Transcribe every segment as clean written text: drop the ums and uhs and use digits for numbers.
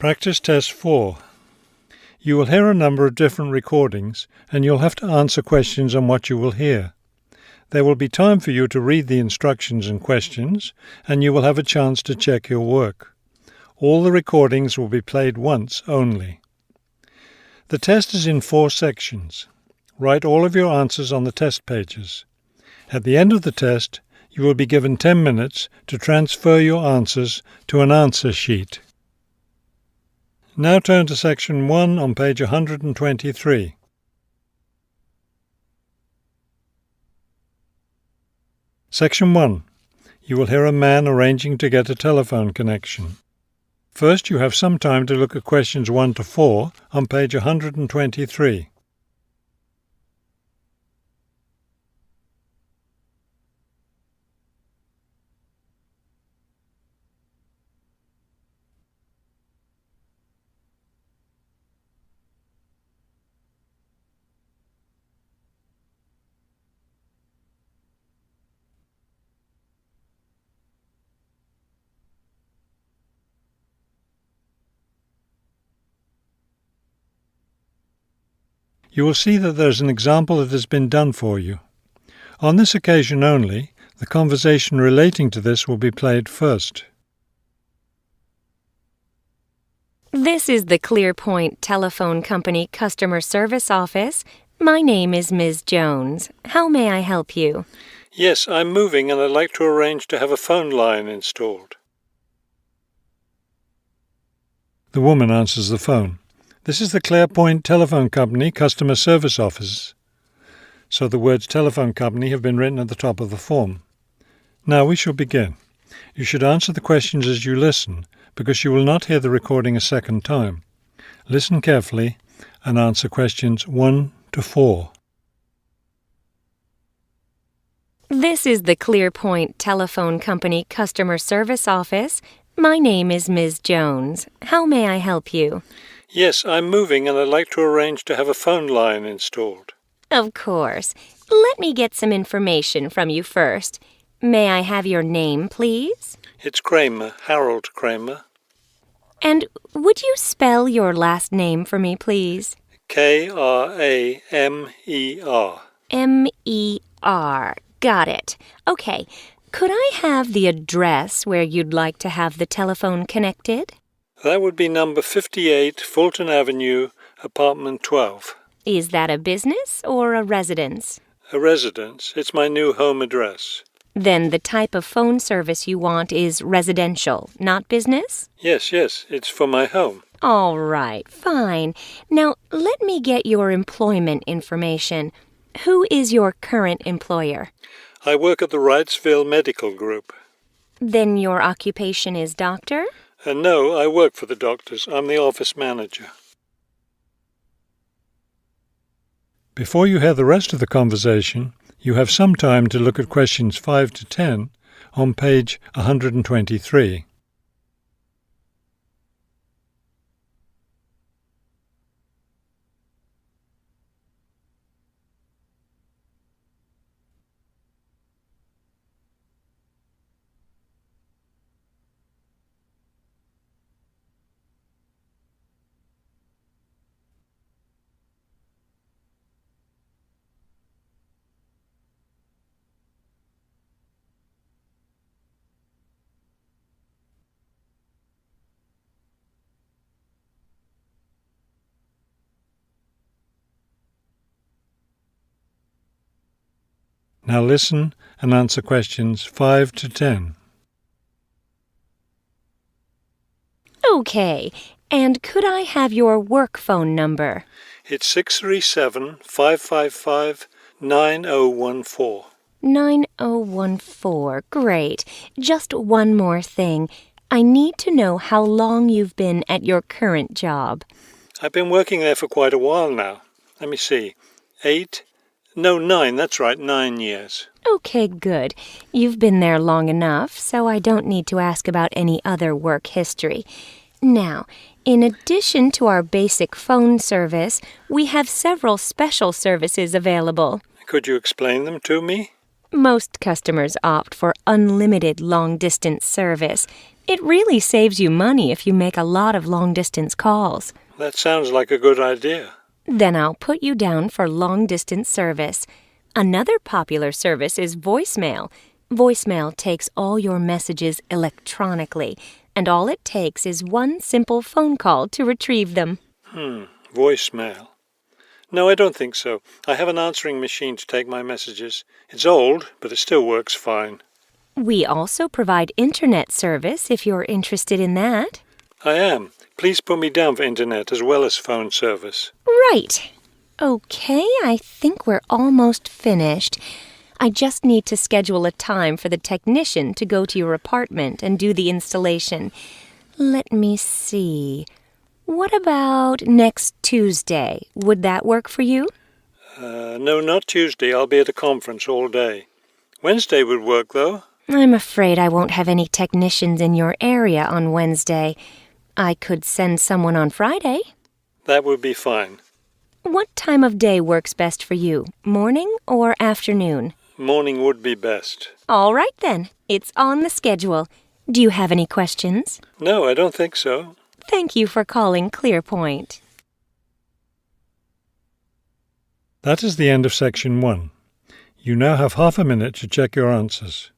Practice Test 4. You will hear a number of different recordings, and you'll have to answer questions on what you will hear. There will be time for you to read the instructions and questions, and you will have a chance to check your work. All the recordings will be played once only. The test is in 4 sections. Write all of your answers on the test pages. At the end of the test, you will be given 10 minutes to transfer your answers to an answer sheet. Now turn to Section 1 on page 123. Section 1. You will hear a man arranging to get a telephone connection. First, you have some time to look at questions 1 to 4 on page 123. You will see that there is an example that has been done for you. On this occasion only, the conversation relating to this will be played first. This is the ClearPoint Telephone Company Customer Service Office. My name is Ms. Jones. How may I help you? Yes, I'm moving and I'd like to arrange to have a phone line installed. The woman answers the phone. This is the ClearPoint Telephone Company Customer Service Office. So the words telephone company have been written at the top of the form. Now we shall begin. You should answer the questions as you listen, because you will not hear the recording a second time. Listen carefully and answer questions 1 to 4. This is the ClearPoint Telephone Company Customer Service Office. My name is Ms. Jones. How may I help you? Yes, I'm moving and I'd like to arrange to have a phone line installed. Of course. Let me get some information from you first. May I have your name, please? It's Kramer, Harold Kramer. And would you spell your last name for me, please? Kramer. M-E-R. Got it. Okay. Could I have the address where you'd like to have the telephone connected? That would be number 58, Fulton Avenue, apartment 12. Is that a business or a residence? A residence. It's my new home address. Then the type of phone service you want is residential, not business? Yes, it's for my home. All right, fine. Now, let me get your employment information. Who is your current employer? I work at the Wrightsville Medical Group. Then your occupation is doctor? No, I work for the doctors. I'm the office manager. Before you hear the rest of the conversation, you have some time to look at questions 5 to 10 on page 123. Now listen and answer questions 5 to 10. Okay. And could I have your work phone number? It's 637-555-9014. 9014. Great. Just one more thing. I need to know how long you've been at your current job. I've been working there for quite a while now. Let me see. 9, that's right, 9 years. Okay, good. You've been there long enough, so I don't need to ask about any other work history. Now, in addition to our basic phone service, we have several special services available. Could you explain them to me? Most customers opt for unlimited long-distance service. It really saves you money if you make a lot of long-distance calls. That sounds like a good idea. Then I'll put you down for long-distance service. Another popular service is voicemail. Voicemail takes all your messages electronically, and all it takes is one simple phone call to retrieve them. Voicemail. No, I don't think so. I have an answering machine to take my messages. It's old, but it still works fine. We also provide internet service if you're interested in that. I am. Please put me down for internet as well as phone service. Right. Okay, I think we're almost finished. I just need to schedule a time for the technician to go to your apartment and do the installation. Let me see. What about next Tuesday? Would that work for you? No, not Tuesday. I'll be at a conference all day. Wednesday would work, though. I'm afraid I won't have any technicians in your area on Wednesday. I could send someone on Friday. That would be fine. What time of day works best for you, morning or afternoon? Morning would be best. All right then, it's on the schedule. Do you have any questions? No, I don't think so. Thank you for calling ClearPoint. That is the end of section 1. You now have half a minute to check your answers.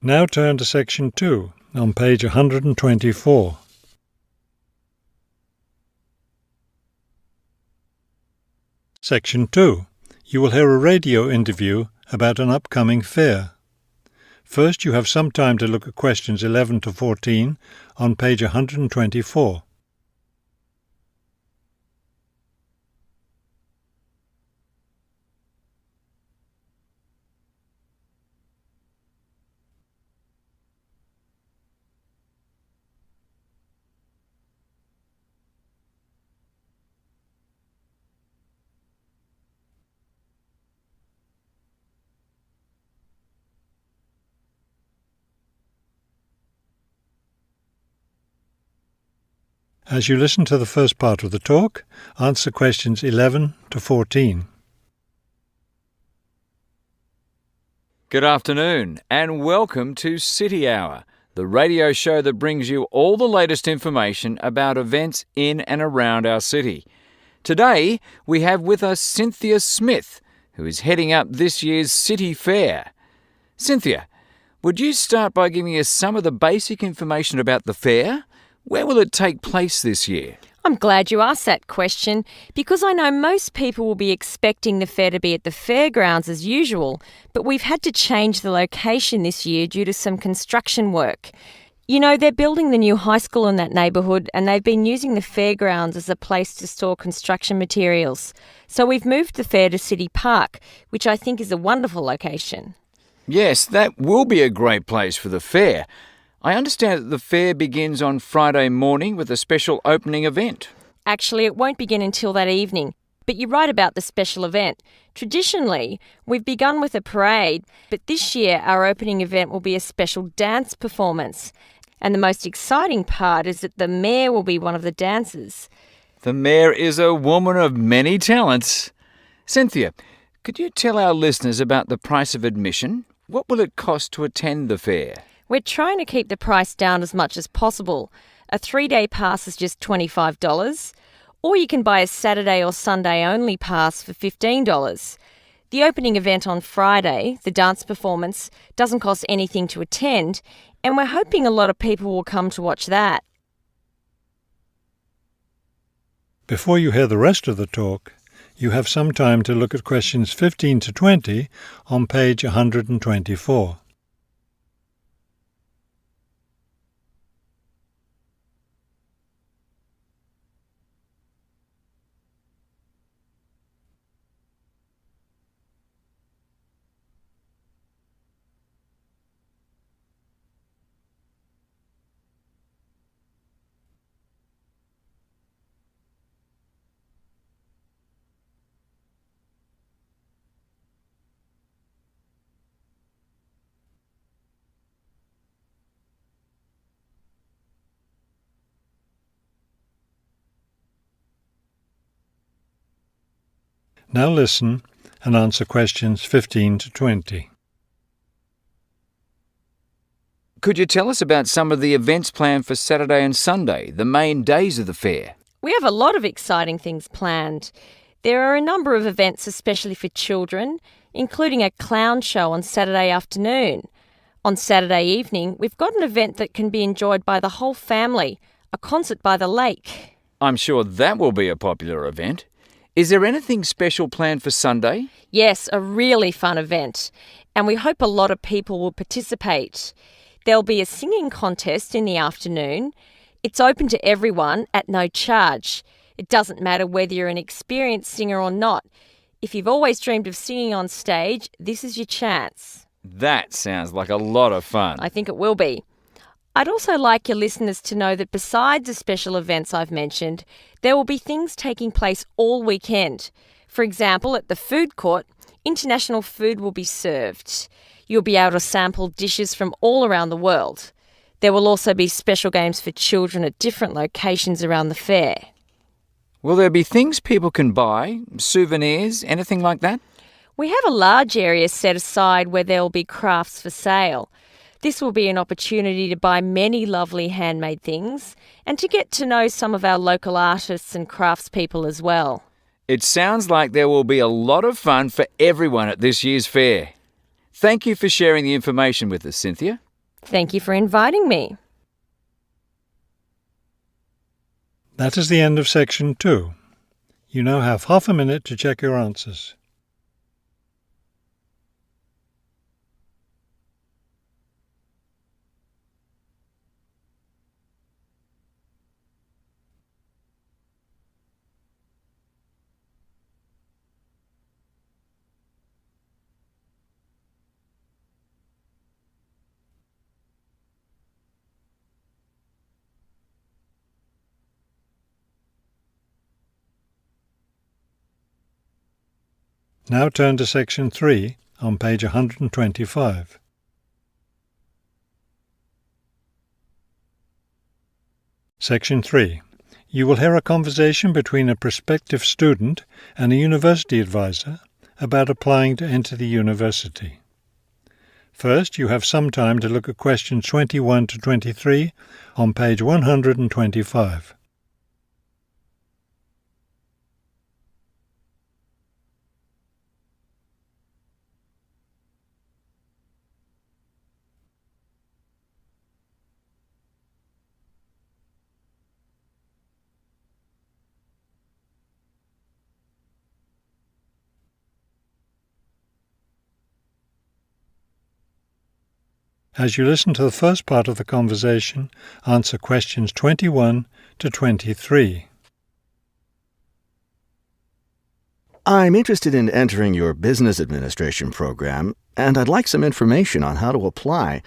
Now turn to section 2 on page 124. Section 2. You will hear a radio interview about an upcoming fair. First, you have some time to look at questions 11 to 14 on page 124. As you listen to the first part of the talk, answer questions 11 to 14. Good afternoon and welcome to City Hour, the radio show that brings you all the latest information about events in and around our city. Today we have with us Cynthia Smith, who is heading up this year's City Fair. Cynthia, would you start by giving us some of the basic information about the fair? Where will it take place this year? I'm glad you asked that question because I know most people will be expecting the fair to be at the fairgrounds as usual, but we've had to change the location this year due to some construction work. You know, they're building the new high school in that neighbourhood and they've been using the fairgrounds as a place to store construction materials. So we've moved the fair to City Park, which I think is a wonderful location. Yes, that will be a great place for the fair. I understand that the fair begins on Friday morning with a special opening event. Actually, it won't begin until that evening, but you're right about the special event. Traditionally, we've begun with a parade, but this year our opening event will be a special dance performance. And the most exciting part is that the mayor will be one of the dancers. The mayor is a woman of many talents. Cynthia, could you tell our listeners about the price of admission? What will it cost to attend the fair? We're trying to keep the price down as much as possible. A 3-day pass is just $25, or you can buy a Saturday or Sunday only pass for $15. The opening event on Friday, the dance performance, doesn't cost anything to attend, and we're hoping a lot of people will come to watch that. Before you hear the rest of the talk, you have some time to look at questions 15 to 20 on page 124. Now listen and answer questions 15 to 20. Could you tell us about some of the events planned for Saturday and Sunday, the main days of the fair? We have a lot of exciting things planned. There are a number of events especially for children, including a clown show on Saturday afternoon. On Saturday evening, we've got an event that can be enjoyed by the whole family, a concert by the lake. I'm sure that will be a popular event. Is there anything special planned for Sunday? Yes, a really fun event, and we hope a lot of people will participate. There'll be a singing contest in the afternoon. It's open to everyone at no charge. It doesn't matter whether you're an experienced singer or not. If you've always dreamed of singing on stage, this is your chance. That sounds like a lot of fun. I think it will be. I'd also like your listeners to know that besides the special events I've mentioned, there will be things taking place all weekend. For example, at the food court, international food will be served. You'll be able to sample dishes from all around the world. There will also be special games for children at different locations around the fair. Will there be things people can buy, souvenirs, anything like that? We have a large area set aside where there will be crafts for sale. This will be an opportunity to buy many lovely handmade things and to get to know some of our local artists and craftspeople as well. It sounds like there will be a lot of fun for everyone at this year's fair. Thank you for sharing the information with us, Cynthia. Thank you for inviting me. That is the end of section 2. You now have half a minute to check your answers. Now turn to section 3 on page 125. Section 3. You will hear a conversation between a prospective student and a university advisor about applying to enter the university. First, you have some time to look at questions 21 to 23 on page 125. As you listen to the first part of the conversation, answer questions 21 to 23. I'm interested in entering your business administration program, and I'd like some information on how to apply.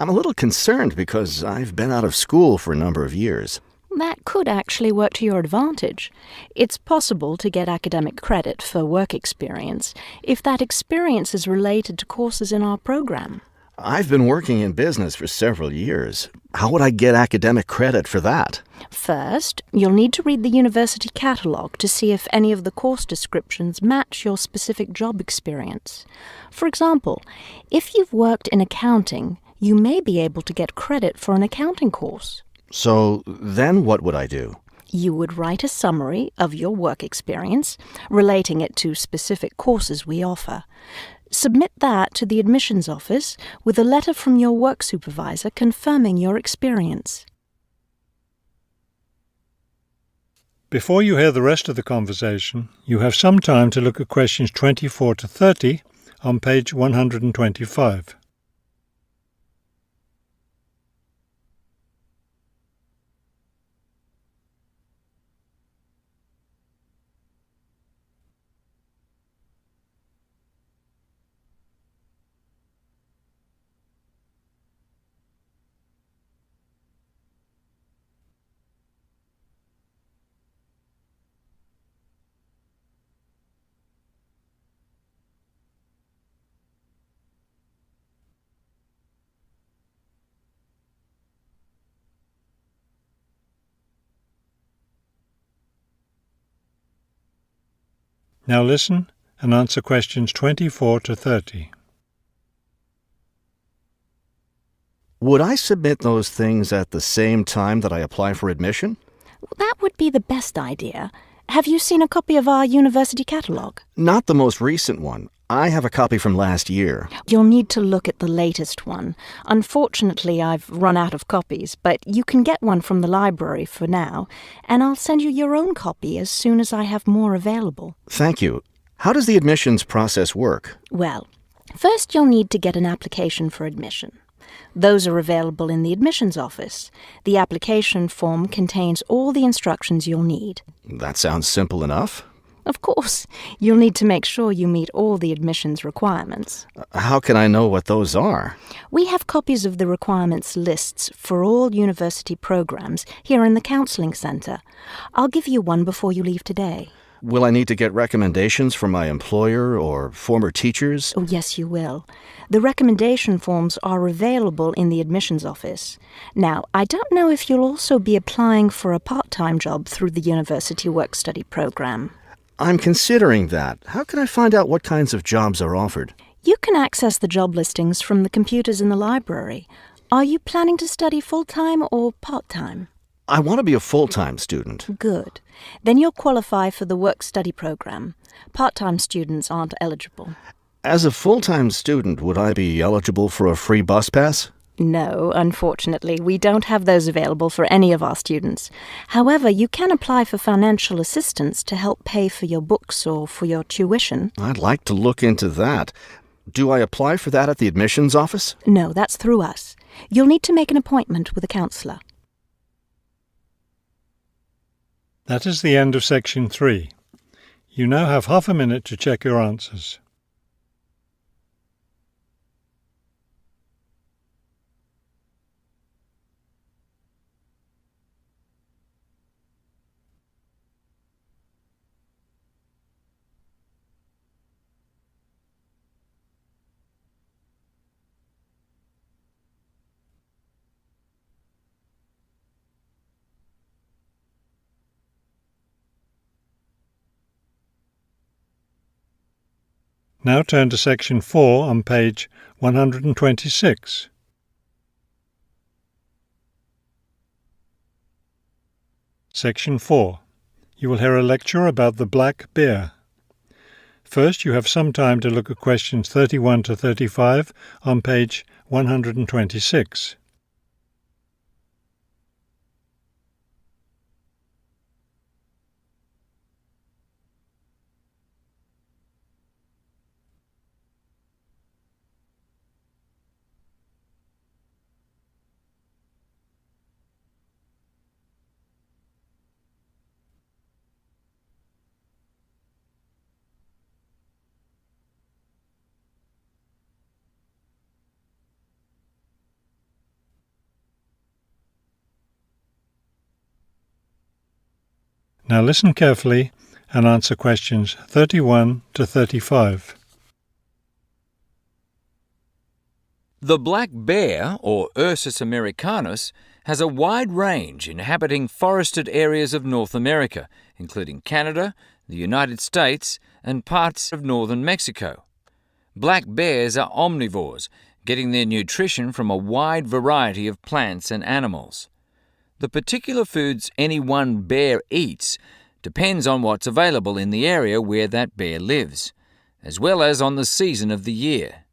I'm a little concerned because I've been out of school for a number of years. That could actually work to your advantage. It's possible to get academic credit for work experience if that experience is related to courses in our program. I've been working in business for several years. How would I get academic credit for that? First, you'll need to read the university catalogue to see if any of the course descriptions match your specific job experience. For example, if you've worked in accounting, you may be able to get credit for an accounting course. So then what would I do? You would write a summary of your work experience, relating it to specific courses we offer. Submit that to the admissions office with a letter from your work supervisor confirming your experience. Before you hear the rest of the conversation, you have some time to look at questions 24 to 30 on page 125. Now listen and answer questions 24 to 30. Would I submit those things at the same time that I apply for admission? That would be the best idea. Have you seen a copy of our university catalogue? Not the most recent one. I have a copy from last year. You'll need to look at the latest one. Unfortunately, I've run out of copies, but you can get one from the library for now, and I'll send you your own copy as soon as I have more available. Thank you. How does the admissions process work? Well, first you'll need to get an application for admission. Those are available in the admissions office. The application form contains all the instructions you'll need. That sounds simple enough. Of course, you'll need to make sure you meet all the admissions requirements. How can I know what those are? We have copies of the requirements lists for all university programs here in the Counseling Centre. I'll give you one before you leave today. Will I need to get recommendations from my employer or former teachers? Oh, yes, you will. The recommendation forms are available in the admissions office. Now, I don't know if you'll also be applying for a part-time job through the university work-study program. I'm considering that. How can I find out what kinds of jobs are offered? You can access the job listings from the computers in the library. Are you planning to study full-time or part-time? I want to be a full-time student. Good. Then you'll qualify for the work-study program. Part-time students aren't eligible. As a full-time student, would I be eligible for a free bus pass? No, unfortunately, we don't have those available for any of our students. However, you can apply for financial assistance to help pay for your books or for your tuition. I'd like to look into that. Do I apply for that at the admissions office? No, that's through us. You'll need to make an appointment with a counsellor. That is the end of section 3. You now have half a minute to check your answers. Now turn to section 4 on page 126. Section 4. You will hear a lecture about the black bear. First, you have some time to look at questions 31 to 35 on page 126. Now listen carefully and answer questions 31 to 35. The black bear, or Ursus americanus, has a wide range inhabiting forested areas of North America, including Canada, the United States, and parts of northern Mexico. Black bears are omnivores, getting their nutrition from a wide variety of plants and animals. The particular foods any one bear eats depends on what's available in the area where that bear lives, as well as on the season of the year.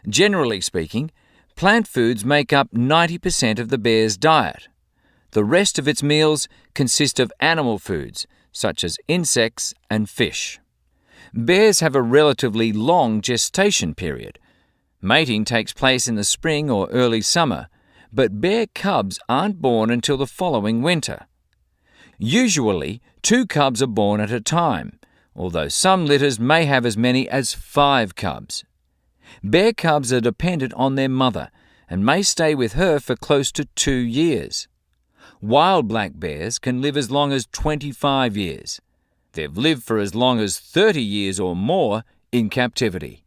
Generally speaking, plant foods make up 90% of the bear's diet. The rest of its meals consist of animal foods, such as insects and fish. Bears have a relatively long gestation period. Mating takes place in the spring or early summer, but bear cubs aren't born until the following winter. Usually, 2 cubs are born at a time, although some litters may have as many as 5 cubs. Bear cubs are dependent on their mother and may stay with her for close to 2 years. Wild black bears can live as long as 25 years. They've lived for as long as 30 years or more in captivity.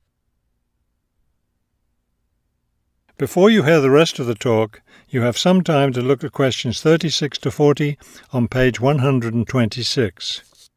Before you hear the rest of the talk, you have some time to look at questions 36 to 40 on page 126.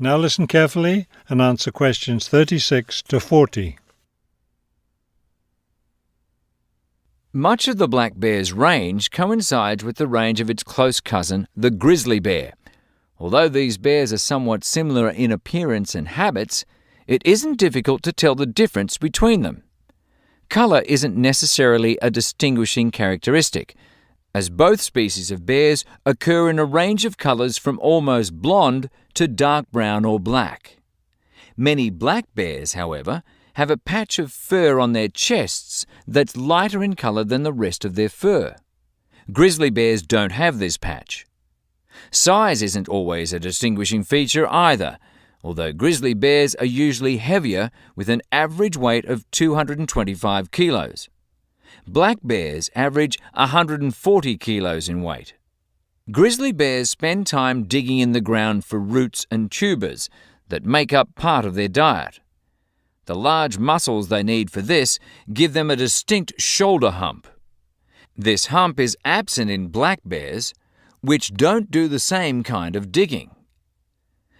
Now listen carefully and answer questions 36 to 40. Much of the black bear's range coincides with the range of its close cousin, the grizzly bear. Although these bears are somewhat similar in appearance and habits, it isn't difficult to tell the difference between them. Colour isn't necessarily a distinguishing characteristic, as both species of bears occur in a range of colours from almost blonde to dark brown or black. Many black bears, however, have a patch of fur on their chests that's lighter in colour than the rest of their fur. Grizzly bears don't have this patch. Size isn't always a distinguishing feature either, although grizzly bears are usually heavier with an average weight of 225 kilos. Black bears average 140 kilos in weight. Grizzly bears spend time digging in the ground for roots and tubers that make up part of their diet. The large muscles they need for this give them a distinct shoulder hump. This hump is absent in black bears, which don't do the same kind of digging.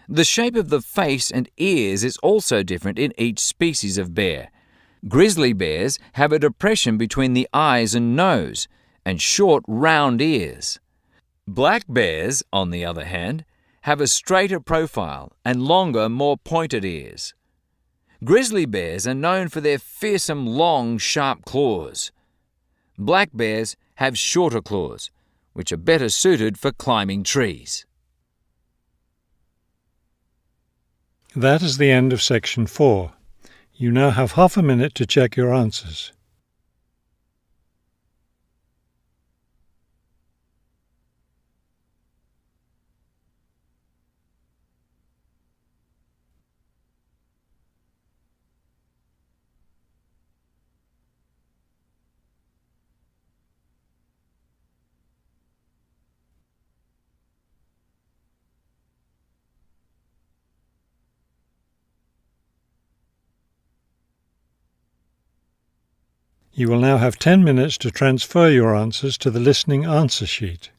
The shape of the face and ears is also different in each species of bear. Grizzly bears have a depression between the eyes and nose, and short, round ears. Black bears, on the other hand, have a straighter profile and longer, more pointed ears. Grizzly bears are known for their fearsome, long, sharp claws. Black bears have shorter claws, which are better suited for climbing trees. That is the end of section 4. You now have half a minute to check your answers. You will now have 10 minutes to transfer your answers to the listening answer sheet.